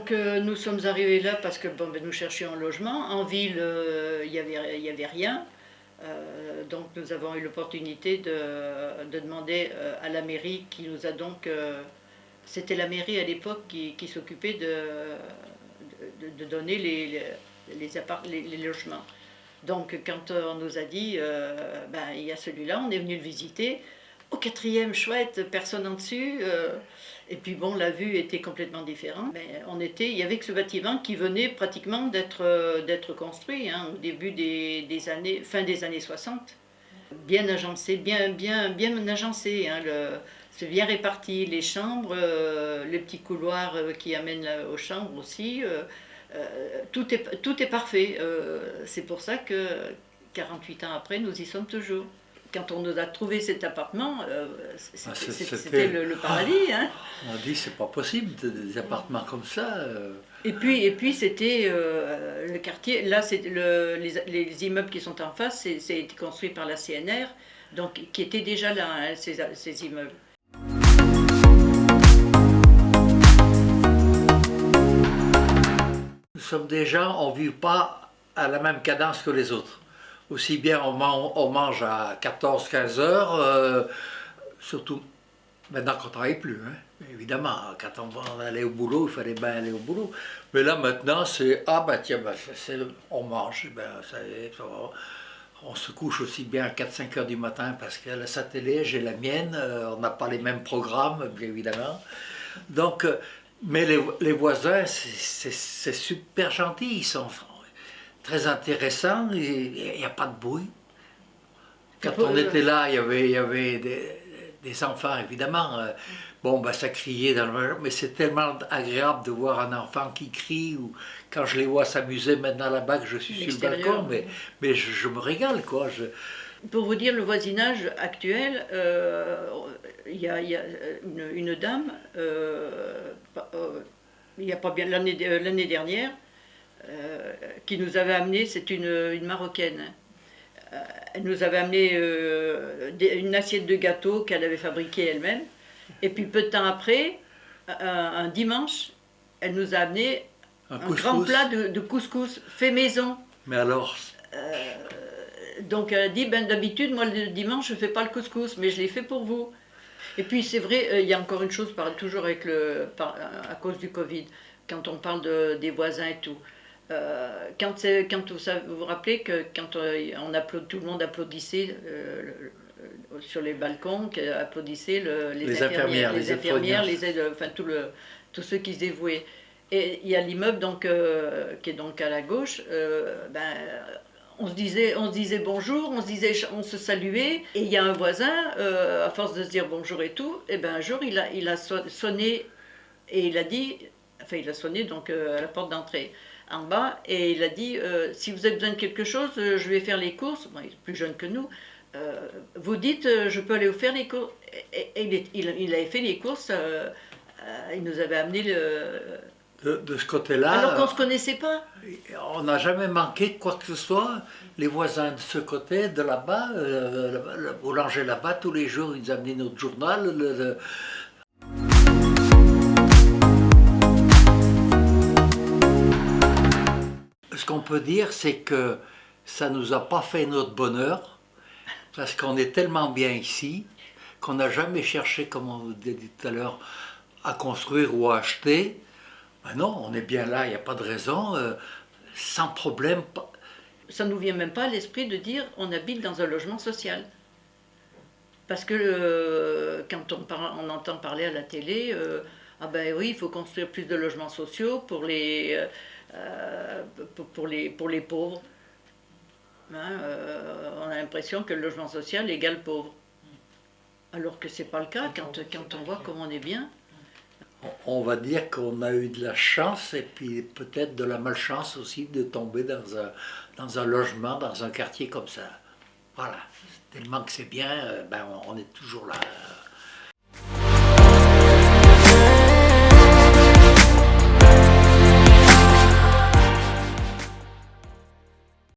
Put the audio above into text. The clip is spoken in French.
Donc nous sommes arrivés là parce que bon, ben, nous cherchions un logement. En ville, il y avait rien. Donc nous avons eu l'opportunité de demander à la mairie qui nous a donc... c'était la mairie à l'époque qui s'occupait de donner les logements. Donc quand on nous a dit, ben, il y a celui-là, on est venu le visiter. Au quatrième, chouette, personne en dessus. Et puis bon, la vue était complètement différente. Mais il y avait que ce bâtiment qui venait pratiquement d'être construit, hein, au début fin des années 60. Bien agencé, bien agencé. Hein, c'est bien réparti, les chambres, les petits couloirs qui amènent aux chambres aussi. Tout est parfait. C'est pour ça que 48 ans après, nous y sommes toujours. Quand on nous a trouvé cet appartement, c'était le paradis. Hein. On a dit c'est pas possible, des appartements comme ça. Et puis c'était le quartier, là c'est les immeubles qui sont en face, c'est été construit par la CNR, donc qui étaient déjà là, hein, ces immeubles. Nous sommes des gens, on ne vit pas à la même cadence que les autres. Aussi bien on mange à 14-15 heures, surtout maintenant qu'on ne travaille plus. Hein. Évidemment, quand on allait au boulot, il fallait bien aller au boulot. Mais là maintenant, c'est ah ben tiens, ben, on mange, ben, ça va. On se couche aussi bien à 4-5 heures du matin parce qu'elle a sa télé, j'ai la mienne, on n'a pas les mêmes programmes, bien évidemment. Donc, mais les voisins, c'est super gentil, ils sont très intéressants, il n'y a pas de bruit. Quand on était là, il y avait des enfants, évidemment. Bon, ben, ça criait dans le... Mais c'est tellement agréable de voir un enfant qui crie, ou quand je les vois s'amuser maintenant là-bas, que je suis sur le balcon, mais je me régale, quoi. Pour vous dire, le voisinage actuel, il y a une dame, il n'y a pas bien l'année dernière, qui nous avait amené, c'est une Marocaine. Elle nous avait amené une assiette de gâteau qu'elle avait fabriquée elle-même. Et puis peu de temps après, un dimanche, elle nous a amené un grand plat de couscous fait maison. Mais alors donc elle a dit, ben, d'habitude, moi le dimanche, je ne fais pas le couscous, mais je l'ai fait pour vous. Et puis c'est vrai, il y a encore une chose, toujours avec à cause du Covid, quand on parle des voisins et tout. Quand vous vous rappelez que quand tout le monde applaudissait sur les balcons, applaudissaient les infirmières, les aides, enfin tous ceux qui se dévouaient. Et il y a l'immeuble donc qui est donc à la gauche. Ben, on se disait bonjour, on se saluait. Et il y a un voisin, à force de se dire bonjour et tout, et ben un jour il a sonné et il a dit, enfin il a sonné donc à la porte d'entrée en bas, et il a dit si vous avez besoin de quelque chose, je vais faire les courses. Bon, il est plus jeune que nous. Vous dites je peux aller vous faire les courses. Et il avait fait les courses. Il nous avait amené de ce côté-là. Alors qu'on ne se connaissait pas. On n'a jamais manqué de quoi que ce soit. Les voisins de ce côté, de là-bas, le boulanger là-bas, tous les jours, ils amenaient notre journal. Ce qu'on peut dire, c'est que ça ne nous a pas fait notre bonheur, parce qu'on est tellement bien ici, qu'on n'a jamais cherché, comme on vous dit tout à l'heure, à construire ou à acheter. Ben non, on est bien là, il n'y a pas de raison, sans problème. Ça ne nous vient même pas à l'esprit de dire on habite dans un logement social. Parce que quand on entend parler à la télé, ah ben oui, il faut construire plus de logements sociaux pour les pauvres. Hein, on a l'impression que le logement social égale pauvre. Alors que ce n'est pas le cas quand on voit comment on est bien. On va dire qu'on a eu de la chance et puis peut-être de la malchance aussi de tomber dans un logement, dans un quartier comme ça. Voilà, tellement que c'est bien, ben on est toujours là.